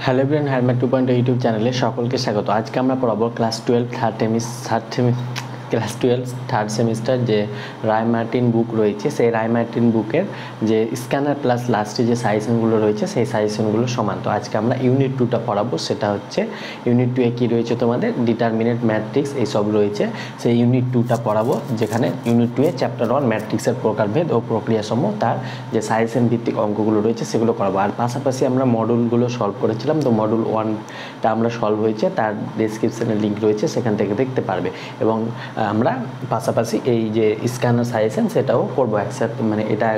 Hello everyone, হ্যারম্যাট 2.0 YouTube চ্যানেলে সকলকে স্বাগত। আজকে আমরা পড়াবো ক্লাস 12 থার্ড সেমিস্টার যে রায় মার্টিন বুক রয়েছে, সেই রায় মার্টিন বুকের যে স্ক্যানার প্লাস লাস্টে যে সাজেশনগুলো রয়েছে সেই সাজেশনগুলো সমান। তো আজকে আমরা ইউনিট 2টা পড়াবো, সেটা হচ্ছে ইউনিট 2-এ কী রয়েছে তোমাদের ডিটারমিনেন্ট ম্যাট্রিক্স এইসব রয়েছে, সেই ইউনিট 2টা পড়াবো, যেখানে ইউনিট 2-এ চ্যাপ্টার 1 ম্যাট্রিক্সের প্রকারভেদ ও প্রক্রিয়াসমূহ তার যে সাজেশন ভিত্তিক অঙ্কগুলো রয়েছে সেগুলো করাবো। আর পাশাপাশি আমরা মডুলগুলো সলভ করেছিলাম, তো মডুল 1টা আমরা সলভ হয়েছে, তার ডেসক্রিপশনে লিঙ্ক রয়েছে, সেখান থেকে দেখতে পারবে। এবং আমরা পাশাপাশি এই যে স্ক্যানার সাজেশন সেটাও করবো একসাথে, মানে এটা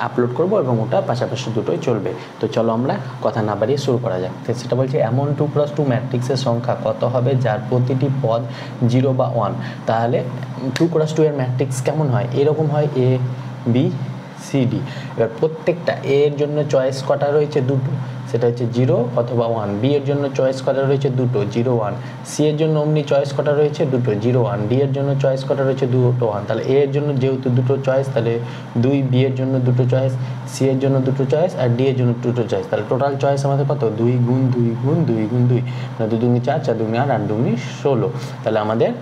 আপলোড করব এবং ওটা পাশাপাশি দুটোই চলবে। তো চলো আমরা কথা না বাড়িয়ে শুরু করা যাক। তো সেটা বলছে এমন 2x2 ম্যাট্রিক্সের সংখ্যা কত হবে যার প্রতিটি পদ 0 বা 1। তাহলে 2x2 এর ম্যাট্রিক্স কেমন হয়? এরকম হয় A B C D। এবার প্রত্যেকটা A এর জন্য চয়েস কটা রয়েছে? দুটো, সেটা হচ্ছে 0 অথবা 1। বি এর জন্য চয়েস কটা রয়েছে? দুটো, 0 1। সি এর জন্য অমনি চয়েস কটা রয়েছে? দুটো, 0 1। ডি এর জন্য চয়েস কটা রয়েছে? দুটো, 1। তাহলে এ এর জন্য যেহেতু দুটো চয়েস, তাহলে 2। বি এর জন্য দুটো চয়েস, সি এর জন্য দুটো চয়েস, আর ডি এর জন্য দুটো চয়েস। তাহলে টোটাল চয়েস আমাদের কত? 2 গুণ 2 গুণ 2 গুণ 2, মানে 2 দুগুণে 4, 4 দুগুণে 8, 8 দুগুণে 16। তাহলে আমাদের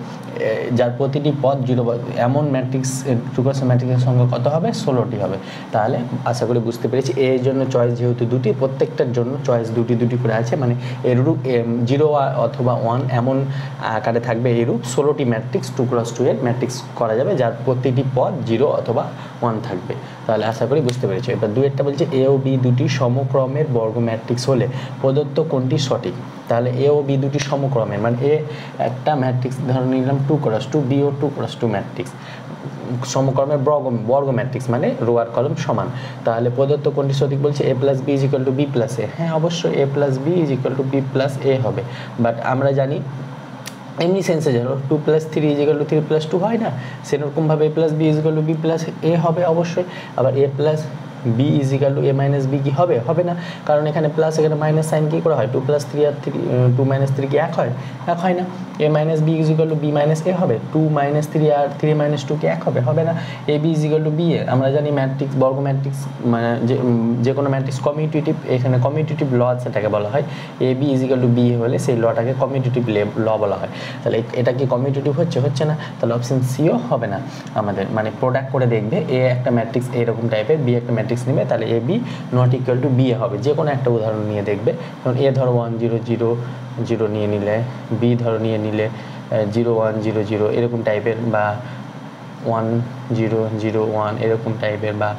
যার প্রতিটি পদ 0 এমন ম্যাট্রিক্স 2x ম্যাট্রিক্সের সংখ্যা কত হবে? 16টি হবে। তাহলে আশা করি বুঝতে পেরেছি। এ এর জন্য চয়েস যেহেতু দুটি, প্রত্যেকটার জন্য চয়েস দুটি দুটি করে আছে, মানে এরূপ 0 অথবা 1 এমন আকারে থাকবে। এরূপ 16টি ম্যাট্রিক্স 2x2 এর ম্যাট্রিক্স করা যাবে যার প্রতিটি পদ 0 অথবা 1 থাকবে। তাহলে আশা করি বুঝতে পেরেছি। এবার 2-এরটা বলছে এ ও বি দুটি সমক্রমের বর্গ ম্যাট্রিক্স হলে প্রদত্ত কোনটি সঠিক? তাহলে এ ও বি দুটি সমক্রমের, মানে এ একটা ম্যাট্রিক্স ধরে নিলাম 2x2, বি ও 2x2 ম্যাট্রিক্স, সমকর্মের বর্গ ম্যাট্রিক্স, মানে রো আর কলম সমান। তাহলে প্রদত্ত কোনটি সঠিক বলছে? a plus B is equal to B plus A. হ্যাঁ, অবশ্যই a plus B is equal to B plus A হবে। বাট আমরা জানি এমনি সেন্সে যেন 2 + 3 ইজ ইকুয়াল টু 3 + 2 হয় না, সেরকমভাবে a plus B is equal to B plus A হবে অবশ্যই। আবার a plus B is equal to A minus B কি হবে? হবে না, কারণ এখানে প্লাস এখানে মাইনাস সাইন কী করে হয়? 2 + 3 আর 2 - 3 কি এক হয়? এক হয় না। A minus B is equal to B minus A হবে। 2 - 3 আর 3 - 2 কি এক হবে? হবে না। A B is equal to B A. আমরা জানি ম্যাট্রিক্স বর্গ ম্যাট্রিক্স, মানে যে কোনো ম্যাট্রিক্স কমিউটেটিভ, এখানে কমিউটেটিভ ল সেটাকে বলা হয়। A B is equal to B A হলে সেই লটাকে কমিউটেটিভ ল বলা হয়। তাহলে এটা কি কমিউটেটিভ হচ্ছে? হচ্ছে না। তাহলে অপশন সিও হবে না আমাদের, মানে প্রোডাক্ট করে দেখবে এ একটা ম্যাট্রিক্স এরকম টাইপের, বি একটা ম্যাট্রিক্স নেবে, তাহলে A B not equal to B A হবে। যে কোনো একটা উদাহরণ নিয়ে দেখবে, কারণ এ ধরো 1 0 0 0 নিয়ে নিলে, বি ধরো নিয়ে নিলে 0 1 0 0 এরকম টাইপের, বা 1 0 0 1 এরকম টাইপের, বা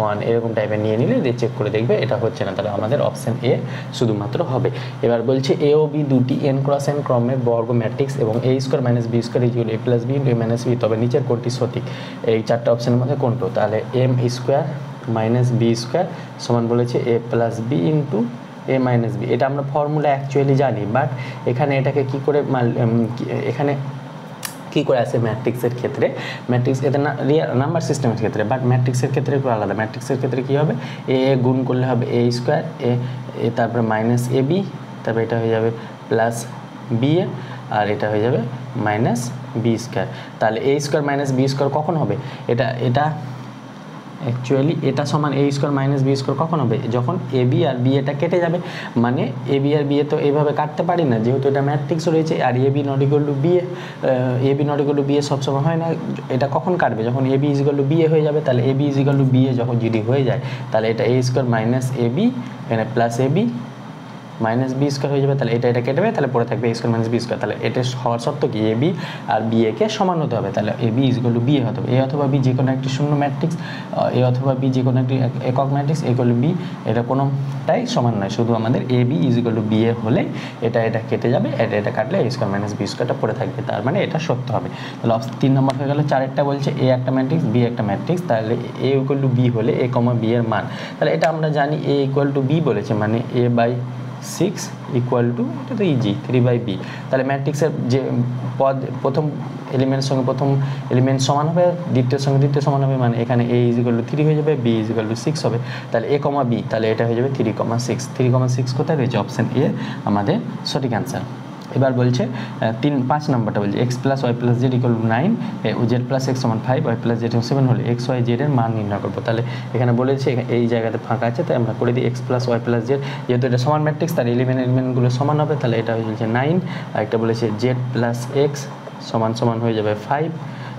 1 এরকম টাইপের নিয়ে নিলে চেক করে দেখবে এটা হচ্ছে না। তাহলে আমাদের অপশান এ শুধুমাত্র হবে। এবার বলছে এ ও বি দুটি n × n ক্রমের বর্গ ম্যাট্রিক্স এবং a² - b² equal a + b × a - b, তবে নিচের কোনটি সঠিক? এই চারটা অপশানের মধ্যে কোনটো? তাহলে m² - b² সমান বলেছে a + b × a - b। এটা আমরা ফর্মুলা অ্যাকচুয়ালি জানি, বাট এখানে এটাকে কি করে এখানে কী করে আসে ম্যাট্রিক্সের ক্ষেত্রে? ম্যাট্রিক্স এতে না নাম্বার সিস্টেমের ক্ষেত্রে, বাট ম্যাট্রিক্সের ক্ষেত্রে একটু আলাদা। ম্যাট্রিক্সের ক্ষেত্রে কী হবে? এ গুণ করলে হবে a², এ তারপরে মাইনাস এ বি, তারপরে এটা হয়ে যাবে প্লাস বি এ, আর এটা হয়ে যাবে মাইনাস b²। তাহলে a² - b² কখন হবে? এটা অ্যাকচুয়ালি এটা সমান a² - b² কখন হবে? যখন এ বি আর বি এটা কেটে যাবে। মানে A B R B A তো এইভাবে কাটতে পারি না, যেহেতু এটা ম্যাট্রিক্স রয়েছে। আর A B not equal to B A, A B not equal to B A সবসময় হয় না। এটা কখন কাটবে? যখন A B is equal to B A হয়ে যাবে। তাহলে A B is equal to B A যখন যদি হয়ে যায়, তাহলে এটা a² - ab এখানে plus A B minus b² হয়ে যাবে। তাহলে এটা কেটে যাবে, তাহলে পরে থাকবে a² - b²। তাহলে এটা হওয়ার সত্য কি? এ বি আর বি একে সমান হতে হবে। তাহলে A B is equal to B A হতে হবে। এ অথবা বি যে কোনো একটি শূন্য ম্যাট্রিক্স, এ অথবা বি যে কোনো একটি একক ম্যাট্রিক্স ইকুয়াল টু বি, এটা কোনোটাই সমান নয়। শুধু আমাদের A B is equal to B A হলে এটা কেটে যাবে, এটা কাটলে a² - b² পড়ে থাকবে, তার মানে এটা সত্য হবে। তাহলে 3 নম্বর হয়ে গেল। 4-এরটা বলছে এ একটা ম্যাট্রিক্স, বি একটা ম্যাট্রিক্স, তাহলে এ ইকুয়াল টু বি হলে a, বি এর মান। তাহলে এটা আমরা জানি এ ইকুয়াল টু বি বলেছে, মানে a/6 ইকুয়াল টু, এটা তো ইজি, 3/b। তাহলে ম্যাট্রিক্সের যে পদ প্রথম এলিমেন্টের সঙ্গে প্রথম এলিমেন্ট সমান হবে, দ্বিতীয় সঙ্গে দ্বিতীয় সমান হবে, মানে এখানে a ইজ ইকুয়াল টু 3 হয়ে যাবে, b ইজ ইকুয়াল টু 6 হবে। তাহলে a, b, তাহলে এটা হয়ে যাবে 3,6। 3,6 কোথায় রয়েছে? অপশান এ আমাদের সঠিক অ্যান্সার। এবার বলছে 5 নম্বরটা বলছে x plus y plus z equal 9, z plus x সমান 5, ওয়াই প্লাস জেড 7 হলে এক্স ওয়াই জেড এর মান নির্ণয় করবো। তাহলে এখানে বলেছে এই জায়গাতে ফাঁকা আছে, তাই আমরা করে দিই x plus y plus z, যেহেতু এটা সমান ম্যাট্রিক্স তার এলিমেন্টগুলো সমান হবে, তাহলে এটা হয়ে যাচ্ছে 9, আর একটা বলেছে জেড প্লাস এক্স সমান সমান হয়ে যাবে 5,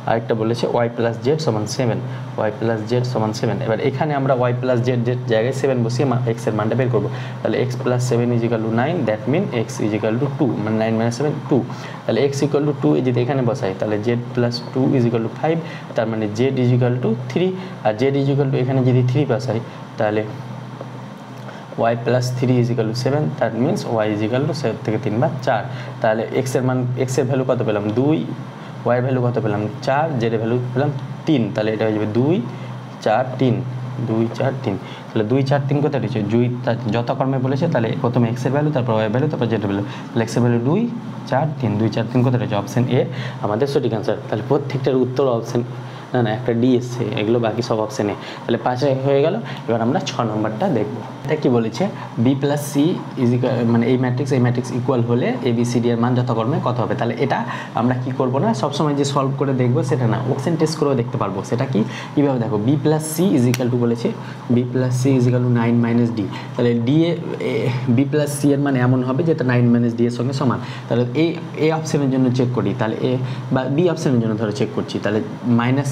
আরেকটা বলেছে ওয়াই প্লাস জেড সমান 7, ওয়াই প্লাস জেড সমান 7। এবার এখানে আমরা ওয়াই প্লাস জেড জায়গায় 7 বসিয়ে এক্সের মানটা বের করবো। তাহলে x plus 7 equal to 9, that mean x equal to 2, মানে 9 মাইনাস 7 2। তাহলে এক্স ইকুয়াল টু 2 যদি এখানে বসাই তাহলে জেড প্লাস 2 ইজিক্যাল টু 5, তার মানে জেড ইজিক্যাল টু 3, আর জেড ইজিক্যাল টু এখানে যদি 3 বসাই তাহলে y plus 3 equal to 7, that means y equal to 7 থেকে 3 বা 4। তাহলে এক্সের মান, এক্সের ভ্যালু কত পেলাম 2, ওয়াইয়ের ভ্যালু কত পেলাম 4, জেডের ভ্যালু পেলাম 3, তাহলে এটা হয়ে যাবে 2 4 3, 2 4 3। তাহলে 2 4 3 কোথায় রয়েছে, যথাক্রমে বলেছে, তাহলে প্রথমে এক্সের ভ্যালু, তারপর ওয়াই ভ্যালু, তারপর জেডের ভ্যালু। তাহলে এক্সের ভ্যালু 2 4 3, 2 4 3 কোথায় রয়েছে, অপশন এ আমাদের সঠিক অ্যান্সার। তাহলে প্রত্যেকটার উত্তর অপশন, না একটা ডি এসছে, এগুলো বাকি সব অপশানে। তাহলে 5 হয়ে গেল। এবার আমরা 6 নম্বরটা দেখবো। এটা কি বলেছে, বি প্লাস সি ইজিক্যাল, মানে এই ম্যাট্রিক্স ইকুয়াল হলে এ বি সি ডি এর মান যথাক্রমে কত হবে। তাহলে এটা আমরা কি করব না, সবসময় যে সলভ করে দেখবো সেটা না, অপশন টেস্ট করেও দেখতে পারবো। সেটা কি, কীভাবে দেখো, B plus C is equal to বলেছে, B plus C is equal to 9 minus D. তাহলে D A B plus C এর মানে এমন হবে যেটা 9 মাইনাস ডি এর সঙ্গে সমান। তাহলে এই অপশানের জন্য চেক করি, তাহলে এ বা বি অপশানের জন্য ধরো চেক করছি, তাহলে মাইনাস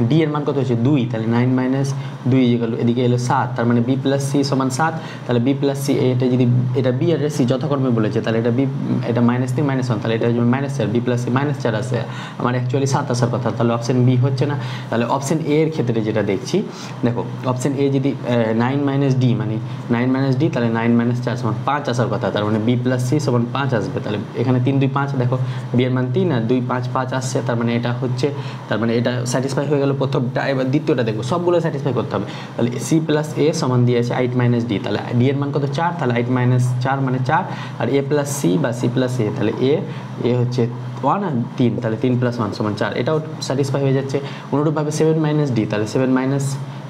ডি এর মান কত হচ্ছে 2, তাহলে 9 মাইনাস 2 ইজিক্যাল টু এদিকে এলো 7, তার মানে বি প্লাস সি সমান 7। তাহলে বি প্লাস সি, এটা যদি এটা বি আর সি যথাক্রমে বলেছে, তাহলে এটা বি, এটা -3 -1, তাহলে এটা হচ্ছে -4, বি প্লাস সি -4 আসে, আমার অ্যাকচুয়ালি 7 আসার কথা, তাহলে অপশন বি হচ্ছে না। তাহলে অপশন এ এর ক্ষেত্রে যেটা দেখছি, দেখো অপশন এ যদি 9 মাইনাস ডি, মানে 9 মাইনাস ডি, তাহলে 9 - 4 সমান 5 আসার কথা, তার মানে বি প্লাস সি সমান 5 আসবে। তাহলে এখানে 3 2 5, দেখো বি এর মান 3 আর 2 5 5 আসছে, তার মানে এটা হচ্ছে, তার মানে এটা স্যাটিসফাই হয়ে গেল প্রথমটা। এবার দ্বিতীয়টা দেখবো, সবগুলো স্যাটিসফাই করতে হবে। তাহলে সি প্লাস এ সমান দিয়ে আছে 8 মাইনাস ডি, তাহলে ডি এর মান কত 4, তাহলে 8 - 4 মানে 4, আর এ প্লাস সি বা সি প্লাস এ, তাহলে এ হচ্ছে 1 আর 3, তাহলে 3 + 1 = 4, এটাও স্যাটিসফাই হয়ে যাচ্ছে। অনুরূপভাবে 7 মাইনাস ডি, তাহলে 7 মাইনাস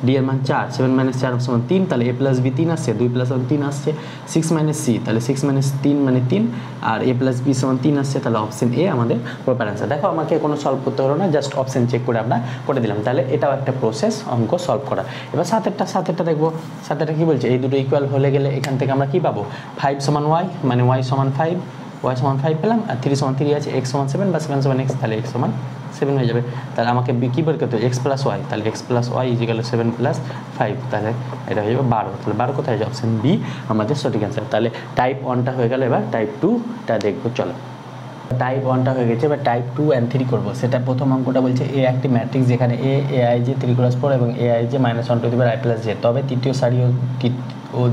ডি এর মান 4, 7 - 4 = 3, তাহলে এ প্লাস বি 3 আসছে, 2 + 1 3 আসছে। 6 মাইনাস সি, তাহলে 6 - 3 মানে 3, আর এ প্লাস বি সমান 3 আসছে, তাহলে অপশন এ আমাদের প্রপার অ্যান্সার। দেখো আমাকে কোনো সলভ করতে হলো না, জাস্ট অপশন চেক করে আমরা করে দিলাম। তাহলে এটাও একটা প্রসেস অঙ্ক সলভ করা। এবার সাতেরটা দেখবো। সাতেরটা কি বলছে, এই দুটো ইকুয়াল হলে গেলে এখান থেকে আমরা কি পাবো, 5 সমান ওয়াই, মানে ওয়াই সমান 5, ওয়াই সমান 5 পেলাম, আর 3 সমান 3 আছে, এক্স সমান 7 বা 7 সমান এক্স, তাহলে এক্স সমান 7 হয়ে যাবে। তাহলে আমাকে কী বের করতে হবে, এক্স প্লাস ওয়াই, তাহলে এক্স প্লাস ওয়াই ইজিক্যাল 7 + 5, তাহলে এটা হয়ে যাবে 12। তাহলে 12 কোথায় আছে, অপশন বি আমাদের সঠিক অ্যান্সার। তাহলে টাইপ 1টা হয়ে গেল, এবার টাইপ 2টা দেখবো। চলো, টাইপ 1টা হয়ে গেছে, এবার টাইপ 2 and 3 করবো। সেটা প্রথম অঙ্কটা বলছে এ একটি ম্যাট্রিক্স যেখানে এ আই যে 3 × 4 এবং এ আই যে -1/i+j, তবে তৃতীয় সারি ও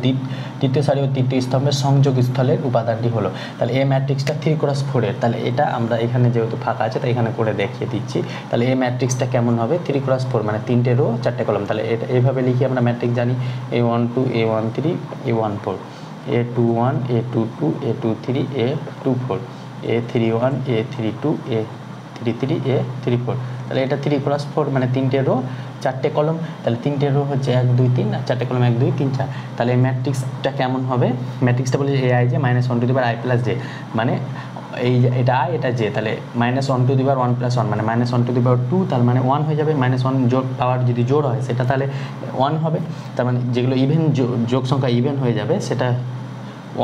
তৃতীয় স্তম্ভের সংযোগ স্থলের উপাদানটি হলো। তাহলে এ ম্যাট্রিক্সটা 3 × 4 এর, তাহলে এটা আমরা এখানে যেহেতু ফাঁকা আছে তাই এখানে করে দেখিয়ে দিচ্ছি। তাহলে এ ম্যাট্রিক্সটা কেমন হবে, 3 × 4 মানে 3টে রো 4টে কলম। তাহলে এটা এইভাবে লিখি আমরা ম্যাট্রিক্স জানি, A12 A13 A14, A21 A22 A23 A24, A31 A32 A33 A34। তাহলে এটা 3 × 4 মানে 3টে রো 4টে কলম, তাহলে 3টে রো হচ্ছে 1 2 3 আর 4টে কলম 1 2 3 4। তাহলে এই ম্যাট্রিক্সটা কেমন হবে, ম্যাট্রিক্সটা বলে ai যে -1/i+j, মানে এই এটা i এটা j, তাহলে -1/1 + 1 মানে -1/2, তার মানে 1 হয়ে যাবে। -1 জোড় পাওয়ার যদি জোড় হয় সেটা তাহলে 1 হবে, তার মানে যেগুলো ইভেন যোগ সংখ্যা ইভেন হয়ে যাবে সেটা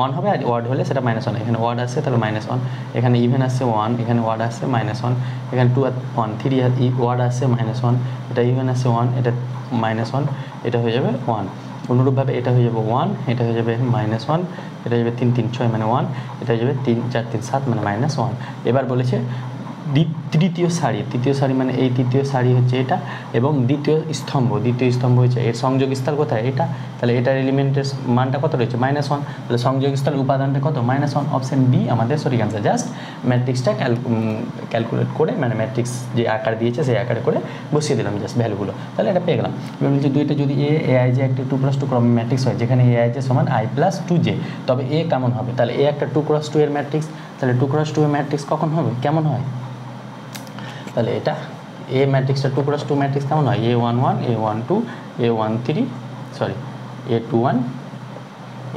1 হবে, আর ওয়ার্ড হলে সেটা -1। এখানে ওয়ার্ড আসছে তাহলে -1, এখানে ইভেন আসছে 1, এখানে ওয়ার্ড আসছে -1, এখানে 2 আর 1 3 আর ওয়ার্ড আসছে -1, এটা ইভেন আসছে 1, এটা -1, এটা হয়ে যাবে 1। অনুরূপভাবে এটা হয়ে যাবে 1, এটা হয়ে যাবে -1, এটা হয়ে যাবে 3 3 6 মানে 1, এটা হয়ে যাবে 3 4 3 7 মানে -1। এবার বলেছে তৃতীয় সারি মানে এই তৃতীয় সারি হচ্ছে এটা, এবং দ্বিতীয় স্তম্ভ হচ্ছে এর সংযোগস্থল কোথায়, এটা। তাহলে এটার এলিমেন্টের মানটা কত রয়েছে, -1, তাহলে সংযোগস্থল উপাদানটা কত, -1। অপশন বি আমাদের সঠিক অ্যান্সার। জাস্ট ম্যাট্রিক্সটা ক্যালকুলেট করে, মানে ম্যাট্রিক্স যে আকার দিয়েছে সেই আকারে করে বসিয়ে দিলাম জাস্ট ভ্যালুগুলো, তাহলে এটা পেয়ে গেলাম। এবার বলছি দুইটা যদি ai যে একটি 2 + 2 ক্রমের ম্যাট্রিক্স হয় যেখানে ai যে সমান i + 2j, তবে এ কেমন হবে। তাহলে এ একটা 2 × 2 এর ম্যাট্রিক্স, তাহলে 2 × 2 এর ম্যাট্রিক্স কখন হবে, কেমন হয়, তাহলে এটা এ ম্যাট্রিক্সটা 2 × 2 ম্যাট্রিক্স কেমন হয়, A11 A12 A13 A21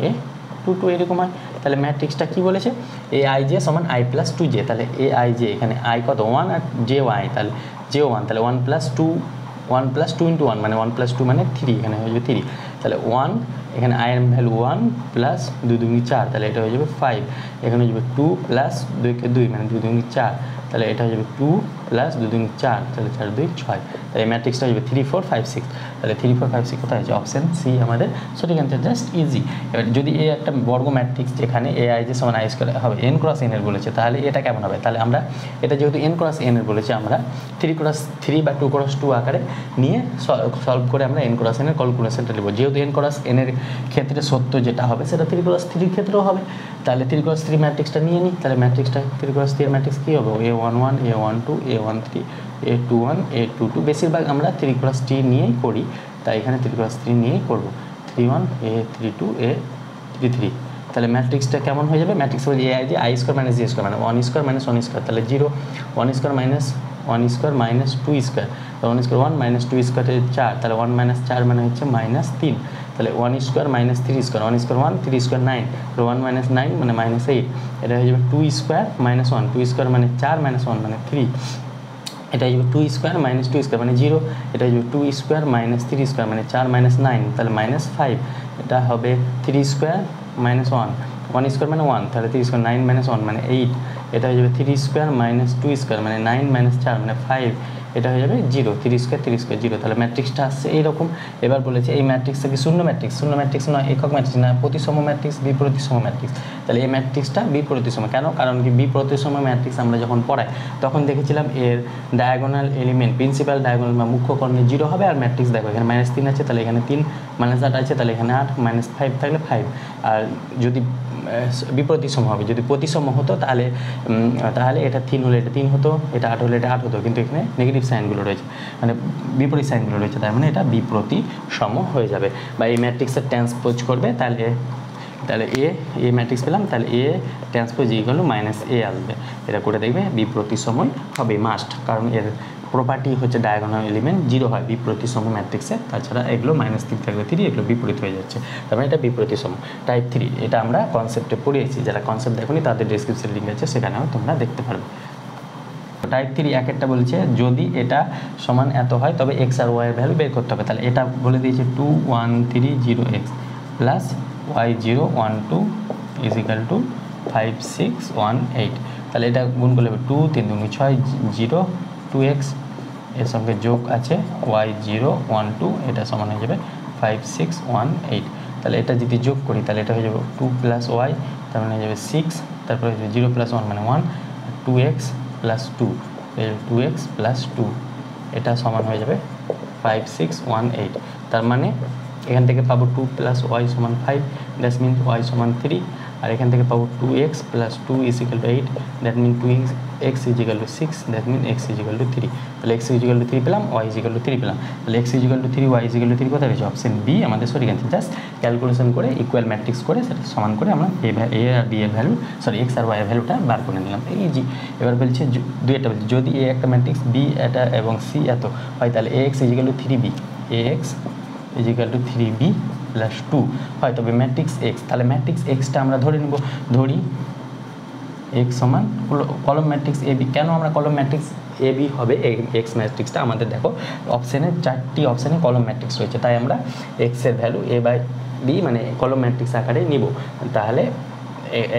A22 এরকম হয়। তাহলে ম্যাট্রিক্সটা কী বলেছে, এ আই জে সমান আই প্লাস টু জে, তাহলে এ আই জে এখানে আই কত 1 আর জে ওয়াই, তাহলে জে 1, তাহলে 1 প্লাস 2 ইন্টু 1 মানে 1 প্লাস 2 মানে 3, এখানে হয়ে যাবে 3, তাহলে 1 এখানে আই এর ভ্যালু 1 প্লাস 2 দুগুণে 4, তাহলে এটা হয়ে যাবে 5, এখানে হয়ে যাবে 2 প্লাস 2 কে 2 মানে 2 দুগুণে 4, তাহলে এটা হয়ে যাবে 2 প্লাস 2 দুগুণে 4, তাহলে 4 2 6, তাহলে এই ম্যাট্রিক্সটা হয়ে যাবে 3 4 5 6, তাহলে 3 4 5 6 কোথায় আছে, অপশন সি আমাদের সঠিক অ্যান্সার, জাস্ট ইজি। এবার যদি এই একটা বর্গ ম্যাট্রিক্স যেখানে এ আই যে সমান আই স্কোয়ার হবে এন ক্রস এন এর বলেছে, তাহলে এটা কেমন হবে, তাহলে আমরা এটা যেহেতু এন ক্রস এন এর বলেছে, আমরা 3 ক্রস 3 বা 2 ক্রস 2 আকারে নিয়ে সলভ করে আমরা এন ক্রস এন এর ক্যালকুলেশনটা নেব। যেহেতু এন ক্রস এন এর ক্ষেত্রে সত্য যেটা হবে সেটা 3 ক্রস 3 এর ক্ষেত্রেও হবে, তাহলে 3 ক্রস 3 ম্যাট্রিক্সটা নিয়ে নিই, তাহলে ম্যাট্রিক্সটা 3 ক্রস 3 এর ম্যাট্রিক্স কী হবে, A11 A12 A13 A21 A22, বেশিরভাগ আমরা 3 ক্রস 3 নিয়েই করি, তাই এখানে 3 ক্রস 3 নিয়েই করবো, 31 A32 A33, তাহলে ম্যাট্রিক্সটা কেমন হয়ে যাবে, ম্যাট্রিক্স হচ্ছে এ আই যে I square minus G square মানে 1 স্কোয়ার মাইনাস 1 স্কোয়ার, তাহলে 0 1 square minus 1 square minus 2 square, 1 square 1 minus 2 square 4, তাহলে 1 মাইনাস 4 মানে হচ্ছে মাইনাস 3, তাহলে 1 square minus 3 square, 1 square 1 3 square 9, 1 minus 9 মানে মাইনাস 8, এটা হয়ে যাবে 2 স্কোয়ার মাইনাস 1, 2 স্কোয়ার মানে 4 মাইনাস 1 মানে 3, এটা হয়ে যাবে 2 স্কোয়ার মাইনাস 2 স্কোয়ার মানে 0, এটা হয়ে যাবে 2 স্কোয়ার মাইনাস 3 স্কোয়ার মানে 4 মাইনাস 9, তাহলে মাইনাস 5, এটা হবে 3 স্কোয়ার মাইনাস 1 স্কোয়ার মানে 1, তাহলে 3 স্কোয়ার 9 মাইনাস 1 মানে 8, এটা হয়ে যাবে 3 স্কোয়ার মাইনাস 2 স্কোয়ার মানে 9 মাইনাস 4 মানে 5, এটা হয়ে যাবে 0, 3 স্কোয়ার 0, তাহলে ম্যাট্রিক্সটা আসছে এইরকম। এবার বলেছে এই ম্যাট্রিক্সটা কি শূন্য ম্যাট্রিক্স নয়, একক ম্যাট্রিক্স না, প্রতিসম ম্যাট্রিক্স, বিপ্রতিসম ম্যাট্রিক্স, তাহলে এই ম্যাট্রিক্সটা বিপ্রতিসম, কেন, কারণ কি বিপ্রতিসম ম্যাট্রিক্স আমরা যখন পড়াই তখন দেখেছিলাম এর ডায়াগোনাল এলিমেন্ট প্রিন্সিপাল ডায়াগোনাল বা মুখ্য কর্ণে 0 হবে, আর ম্যাট্রিক্স দেখো এখানে -3 আছে তাহলে এখানে 3, -8 আছে তাহলে এখানে 8, -5 থাকলে 5, আর যদি বিপ্রতিসম হবে, যদি প্রতিসম হতো তাহলে এটা 3 হলে এটা 3 হতো, এটা 8 হলে এটা 8 হতো, কিন্তু এখানে নেগেটিভ সাইনগুলো রয়েছে, মানে বিপরীত সাইনগুলো রয়েছে, তার মানে এটা বিপ্রতিসম হয়ে যাবে। বা এই ম্যাট্রিক্সের ট্রান্সপোজ করবে, তাহলে এ ম্যাট্রিক্স পেলাম, তাহলে A transpose equal to minus A আসবে, এটা করে দেখবে বিপ্রতিসমই হবে মাস্ট, কারণ এর প্রপার্টি হচ্ছে ডায়াগোনাল এলিমেন্ট 0 হয় বিপ্রতিসম ম্যাট্রিক্সে, তাছাড়া এগুলো -3 থাকবে 3, এগুলো বিপরীত হয়ে যাচ্ছে, তার মানে এটা বিপ্রতিসম টাইপ 3, এটা আমরা কনসেপ্টে পড়িয়েছি, যারা কনসেপ্ট দেখোনি তাদের ডেসক্রিপশন লিঙ্ক আছে, সেখানেও তোমরা দেখতে পারবে। টাইপ 3 এক একটা বলছে যদি এটা সমান এত হয় তবে এক্স আর ওয়াই এর ভ্যালু বের করতে হবে, তাহলে এটা বলে দিয়েছে 2 1 3 0 x plus y 0 1 2 is equal two 5 6 1 8, তাহলে এটা গুণ করলে 2 3 2 6 0 2x, এর সঙ্গে যোগ আছে y 0 1 2, এটা সমান হয়ে যাবে 5 6 1 8, তাহলে এটা যদি যোগ করি তাহলে এটা হয়ে যাবে 2 প্লাস ওয়াই, তার মানে হয়ে যাবে 6, তারপরে হয়ে যাবে 0 প্লাস 1 মানে 1, 2x প্লাস 2, 2x প্লাস 2, এটা সমান হয়ে যাবে 5 6 1 8, তার মানে এখান থেকে পাবো 2 প্লাস ওয়াই সমান 5, দ্যাট মিনস ওয়াই সমান 3, আর এখান থেকে পাবো 2x plus 2 is equal to 8, that mean 2x is equal to 6, that mean x is equal to 3, তাহলে x ইজ ইকাল টু 3 পেলাম, y ইজ ইকাল টু 3 পেলাম, তাহলে x is equal to 3 y is equal to 3 কোথায় রয়েছে, option B আমাদের সঠিক answer. Just calculation করে equal matrix করে সেটা সমান করে আমরা এ আর বি এর ভ্যালু x আর y এর ভ্যালুটা বার করে নিলাম, ইজি। এবার বলছে দুইটা বলছে যদি এ একটা ম্যাট্রিক্স বি এটা এবং সি এত হয় তাহলে ax is equal two 3b, ax is equal two 3b plus 2 হয় তবে ম্যাট্রিক্স এক্স, তাহলে ম্যাট্রিক্স এক্সটা আমরা ধরি এক্স সমান কলম ম্যাট্রিক্স এ বি। কেন আমরা কলম ম্যাট্রিক্স এ বি হবে এক্স ম্যাট্রিক্সটা, আমাদের দেখো অপশানে 4টি অপশানে কলম ম্যাট্রিক্স রয়েছে, তাই আমরা এক্সের ভ্যালু এ বাই বি মানে কলম ম্যাট্রিক্স আকারে নিব, তাহলে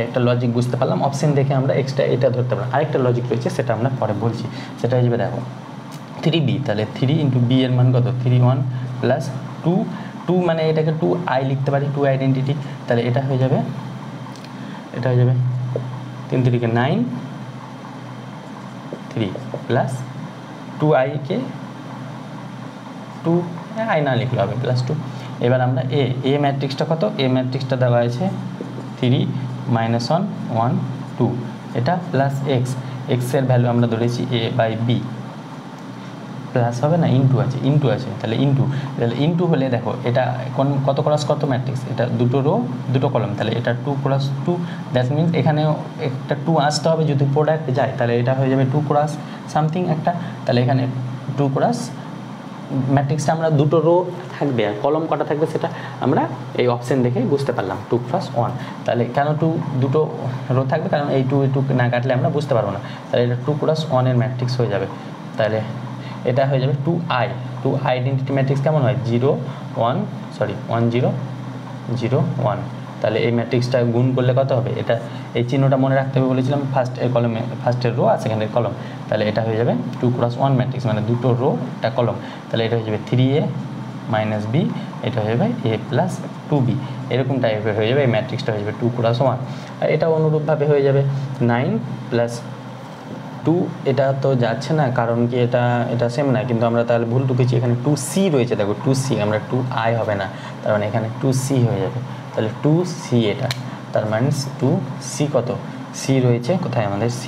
একটা লজিক বুঝতে পারলাম, অপশান দেখে আমরা এক্সটা এটা ধরতে পারলাম। আরেকটা লজিক রয়েছে সেটা আমরা পরে বলছি, সেটা হয়ে যাবে দেখো 3b, তাহলে 3 ইন্টু বি এর মান কত 3 1 প্লাস 2 মানে এটাকে 2i লিখতে পারি, 2 আইডেন্টিটি, তাহলে এটা হয়ে যাবে 3 3 9 3 প্লাস 2i কে 2i না লিখলে হবে প্লাস 2। এবার আমরা এ ম্যাট্রিক্সটা কত, এ ম্যাট্রিক্সটা দেওয়া আছে 3 -1 1 2, এটা প্লাস এক্স এর ভ্যালু আমরা ধরেছি এ বাই বি, প্লাস হবে না ইনটু আছে, তাহলে ইনটু হলে দেখো এটা কত ক্রস কত ম্যাট্রিক্স, এটা দুটো রো দুটো কলম, তাহলে এটা 2 ক্রস 2, দ্যাট মিনস এখানেও একটা 2 আসতে হবে, যদি প্রোডাক্ট যায় তাহলে এটা হয়ে যাবে 2 ক্রস সামথিং একটা, তাহলে এখানে 2 ক্রস ম্যাট্রিক্সটা আমরা দুটো রো থাকবে আর কলম কটা থাকবে সেটা আমরা এই অপশন দেখে বুঝতে পারলাম 2 × 1। তাহলে কেন দুটো রো থাকবে, কারণ এই 2 না কাটলে আমরা বুঝতে পারবো না। তাহলে এটা 2 × 1 এর ম্যাট্রিক্স হয়ে যাবে। তাহলে এটা হয়ে যাবে 2i আইডেন্টিটি ম্যাট্রিক্স কেমন হয় 0 1 1 0 0 1। তাহলে এই ম্যাট্রিক্সটা গুণ করলে কত হবে, এটা এই চিহ্নটা মনে রাখতে হবে বলেছিলাম, ফার্স্টের রো আর সেকেন্ডের কলম। তাহলে এটা হয়ে যাবে 2 × 1 ম্যাট্রিক্স, মানে দুটো রো একটা কলম। তাহলে এটা হয়ে যাবে 3a - b, এটা হয়ে যাবে a + 2b, এরকম টাইপের হয়ে যাবে। এই ম্যাট্রিক্সটা হয়ে যাবে 2 × 1। আর এটা অনুরূপভাবে হয়ে যাবে 9 + 2, এটা তো যাচ্ছে না কারণ কি এটা সেম না, কিন্তু আমরা তাহলে ভুল ঢুকেছি। এখানে 2c রয়েছে, দেখো 2c, আমরা 2i হবে না, তার মানে এখানে 2c হয়ে যাবে। তাহলে 2c এটা, তার মানে 2c কত, c রয়েছে কোথায় আমাদের, c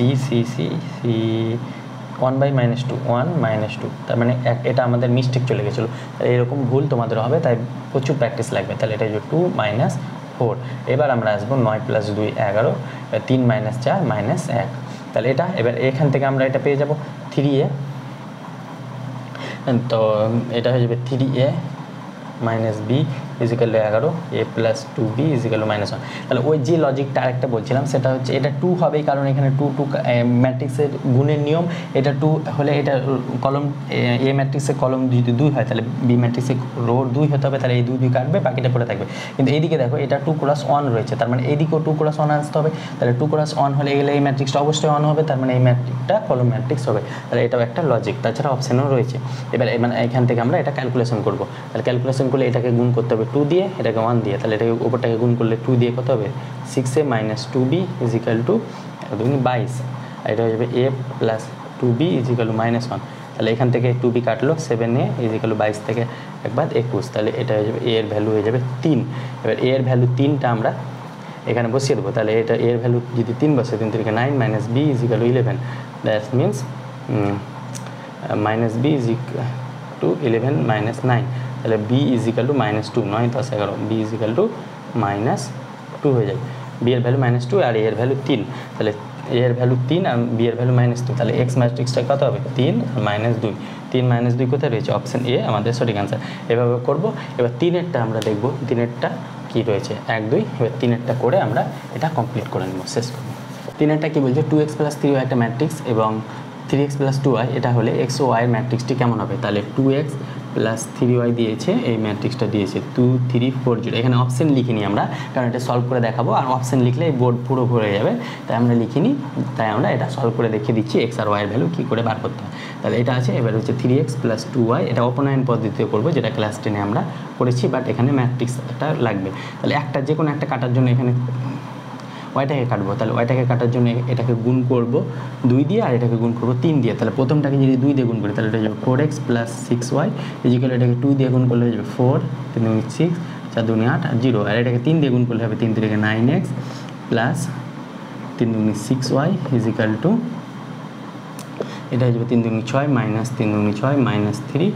1/-2 1 - 2, তার মানে এটা আমাদের মিস্টেক চলে গেছিলো। এরকম ভুল তোমাদের হবে, তাই প্রচুর প্র্যাকটিস লাগবে। তাহলে এটা হচ্ছে 2 - 4। এবার আমরা আসবো 9 + 2 11, 3 - 4 - 1। তাহলে এটা এবার এখান থেকে আমরা এটা পেয়ে যাব 3a, তো এটা হয়ে যাবে 3a - b = 11, a + 2b = -1। তাহলে ওই যে লজিকটা আরেকটা বলছিলাম, সেটা হচ্ছে এটা 2 হবেই, কারণ এখানে 2 ম্যাট্রিক্সের গুণের নিয়ম। এটা 2 হলে এটা কলম এ ম্যাট্রিক্সের কলম যদি 2 হয়, তাহলে বি ম্যাট্রিক্সের রো 2 হতে হবে, তাহলে এই 2 কাটবে, বাকিটা পড়ে থাকবে। কিন্তু এইদিকে দেখো এটা 2 × 1 রয়েছে, তার মানে এইদিকেও 2 × 1 আসতে হবে। তাহলে 2 × 1 হলে গেলে এই ম্যাট্রিক্সটা অবশ্যই 1 হবে, তার মানে এই ম্যাট্রিক্সটা কলম ম্যাট্রিক্স হবে। তাহলে এটাও একটা লজিক, তাছাড়া অপশানও রয়েছে। এবার মানে এখান থেকে আমরা এটা ক্যালকুলেশন করবো। তাহলে ক্যালকুলেশন করলে এটাকে গুণ করতে হবে 2 দিয়ে, এটাকে 1 দিয়ে। তাহলে এটাকে উপরটাকে গুণ করলে 2 দিয়ে কত হবে, 6a - 2b = 22। আর এটা হয়ে যাবে a + 2b = -1। তাহলে এখান থেকে 2b কাটলো, 7a = 22 থেকে একবার 21। তাহলে এটা হয়ে যাবে a এর ভ্যালু হয়ে যাবে 3। এবার a এর ভ্যালু 3টা আমরা এখানে বসিয়ে দেবো। তাহলে এটা a এর ভ্যালু যদি 3 বসে, 3 × 9 - b = 11, দ্যাট মিনস -b = 11 - 9। তাহলে b = -2, 9 + 11, b = -2 হয়ে যাবে। b এর ভ্যালু -2 আর a এর ভ্যালু 3। তাহলে a এর ভ্যালু 3 আর b এর ভ্যালু -2, তাহলে x ম্যাট্রিক্সটা কত হবে 3 আর -2। 3 - 2 কোথায় রয়েছে, অপশান এ আমাদের সঠিক আনসার। এভাবে করব। এবার 3-এরটা আমরা দেখব, 3-এরটা কী রয়েছে 1 2। এবার 3-এরটা করে আমরা এটা কমপ্লিট করে নেব, শেষ করব। 3-এরটা কী বলছে, 2x + 3y একটা ম্যাট্রিক্স এবং 3x + 2y, এটা হলে x ও y এর ম্যাট্রিক্সটি কেমন হবে। তাহলে 2x + 3y দিয়েছে, এই ম্যাট্রিক্সটা দিয়েছে 2 3 4 0। এখানে অপশান লিখিনি আমরা, কারণ এটা সলভ করে দেখাবো, আর অপশান লিখলে এই বোর্ড পুরো ভরে যাবে, তাই আমরা লিখিনি। তাই আমরা এটা সলভ করে দেখিয়ে দিচ্ছি x আর y এর ভ্যালু কী করে বার করতে হয়। তাহলে এটা আছে, এবার হচ্ছে 3x + 2y, এটা অপনয়ন পদ্ধতিতে করবো, যেটা ক্লাস 10-এ আমরা করেছি, বাট এখানে ম্যাট্রিক্সটা লাগবে। তাহলে একটা যে কোনো একটা কাটার জন্য এখানে ওয়াইটাকে কাটবো। তাহলে ওয়াইটাকে কাটার জন্য এটাকে গুণ করব 2 দিয়ে, আর এটাকে গুণ করব 3 দিয়ে। তাহলে প্রথমটাকে যদি 2 দিয়ে গুণ করি, তাহলে এটা হয়ে যাবে 4x + 6y = এটাকে 2 দিয়ে গুণ করলে হয়ে যাবে 4, 3 × 6, 4 × 8 আর 0। আর এটাকে 3 দিয়ে গুণ করলে হবে 3 × 3 = 9x + 3 × 6y = এটা হয়ে যাবে 3 × 6 - 3 × 6 - 3,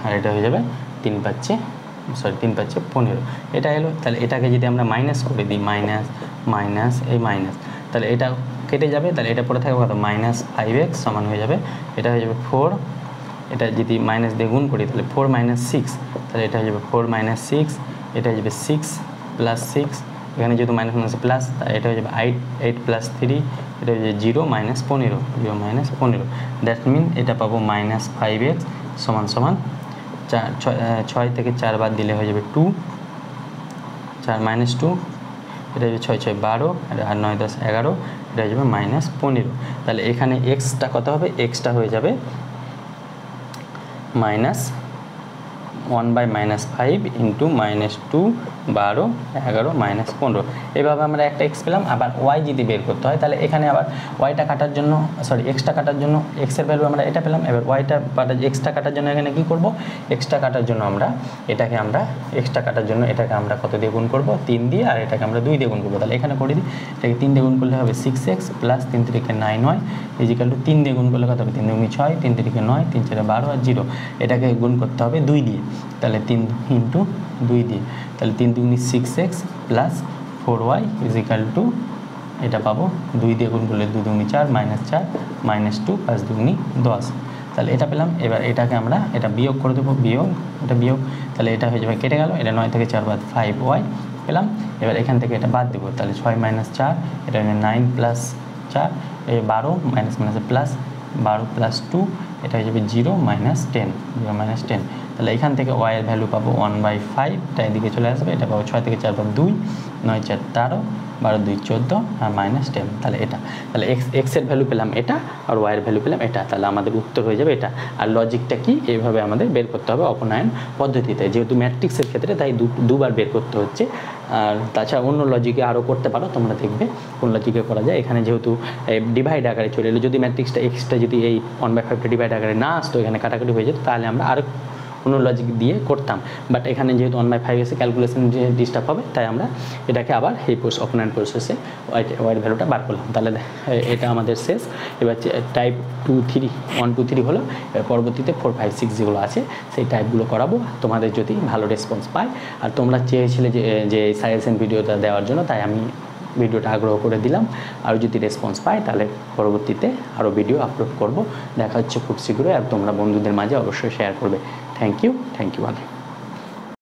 আর এটা হয়ে যাবে 3 × 5 = 15। এটা এলো। তাহলে এটাকে যদি আমরা মাইনাস করে দিই, মাইনাস এই মাইনাস, তাহলে এটা কেটে যাবে। তাহলে এটা পরে থাকবে কত, -5x সমান হয়ে যাবে, এটা হয়ে যাবে 4। এটা যদি মাইনাস দিয়ে গুণ করি, তাহলে 4 - 6, তাহলে এটা হয়ে যাবে 4 - 6, এটা হয়ে যাবে 6 + 6, এখানে যেহেতু মাইনাস প্লাস, তাই এটা হয়ে যাবে 8 + 3, এটা হয়ে যাবে 0 - 15, 0 - 15। দ্যাট মিন এটা পাবো -5x সমান 6 থেকে 4 বাদ দিলে হয়ে যাবে 2, 4 - 2, এটা হচ্ছে 6 6 12, আর 9 10 11, এটা হয়ে যাবে -15। তাহলে এখানে এক্সটা কত হবে, এক্সটা হয়ে যাবে -1/-5 × -2 12 11 -15। এভাবে আমরা একটা এক্স পেলাম। আবার ওয়াই যদি বের করতে হয়, তাহলে এখানে আবার ওয়াইটা কাটার জন্য, এক্সটা কাটার জন্য এক্সের ভ্যালু আমরা এটা পেলাম। এবার ওয়াইটা এক্সটা কাটার জন্য এখানে কী করব, এক্সটা কাটার জন্য এটাকে আমরা কত দিয়ে গুণ করব, 3 দিয়ে, আর এটাকে আমরা 2 দিয়ে গুণ করবো। তাহলে এখানে করে দিই, এটাকে 3 দিয়ে গুণ করলে হবে 6x + 3 × 3 = 9y = 3 দিয়ে গুণ করলে কত হবে, 3 × 2 = 6, 3 × 3 = 9, 3 × 4 = 12 আর 0। এটাকে গুণ করতে হবে 2 দিয়ে, তাহলে 3 × 2 দিয়ে, তাহলে 3 × 2 = 6x + 4y = এটা পাবো 2 দিয়ে গুণ করলে 2 × 2 = 4 -4 -2 5 × 2 = 10। তাহলে এটা পেলাম। এবার এটাকে আমরা এটা বিয়োগ করে দেবো, এটা বিয়োগ, তাহলে এটা হয়ে যাবে কেটে গেল, এটা 9 থেকে 4 বাদ 5y পেলাম। এবার এখান থেকে এটা বাদ দেবো, তাহলে 6 - 4, এটা 9 + 4, এই 12 মাইনাস মাইনাসে প্লাস, 12 + 2, এটা হয়ে যাবে 0 - 10, 0 - 10। তাহলে এখান থেকে y এর ভ্যালু পাবো 1/5, এটা এদিকে চলে আসবে, এটা পাবো 6 থেকে 4 বাদ 2, 9 - 4 = 13, 12 - 2 = 14 আর -10। তাহলে এটা, তাহলে এক্স এর ভ্যালু পেলাম এটা আর ওয়াই এর ভ্যালু পেলাম এটা, তাহলে আমাদের উত্তর হয়ে যাবে এটা। আর লজিকটা কি, এইভাবে আমাদের বের করতে হবে অপনয়ন পদ্ধতিতে, যেহেতু ম্যাট্রিক্সের ক্ষেত্রে তাই দুবার বের করতে হচ্ছে। আর তাছাড়া অন্য লজিকে আরও করতে পারো, তোমরা দেখবে কোন লজিকে করা যায়। এখানে যেহেতু ডিভাইড আকারে চলে এলো, যদি ম্যাট্রিক্সটা এক্সটা যদি এই 1/5টা ডিভাইড আকারে না আসতো, এখানে কাটাকাটি হয়ে যেত, তাহলে আমরা আরও কোনো লজিক দিয়ে করতাম। বাট এখানে যেহেতু 1/5 এসে ক্যালকুলেশন যে ডিস্টার্ব হবে, তাই আমরা এটাকে আবার এই অপনয়ন প্রসেসে ওয়াইয়ের ভ্যালুটা বার করলাম। তাহলে এটা আমাদের শেষ। এবার টাইপ 2, 3, 1, 2, 3 হলো, পরবর্তীতে 4, 5, 6 যেগুলো আছে সেই টাইপগুলো করাবো, তোমাদের যদি ভালো রেসপন্স পায়। আর তোমরা চেয়েছিলে যে সাজেশন ভিডিওটা দেওয়ার জন্য, তাই আমি ভিডিওটা আগ্রহ করে দিলাম। আর যদি রেসপন্স পায় তাহলে পরবর্তীতে আরও ভিডিও আপলোড করব। দেখা হচ্ছে খুব শীঘ্রই, আর তোমরা বন্ধুদের মাঝে অবশ্যই শেয়ার করবে। Thank you all.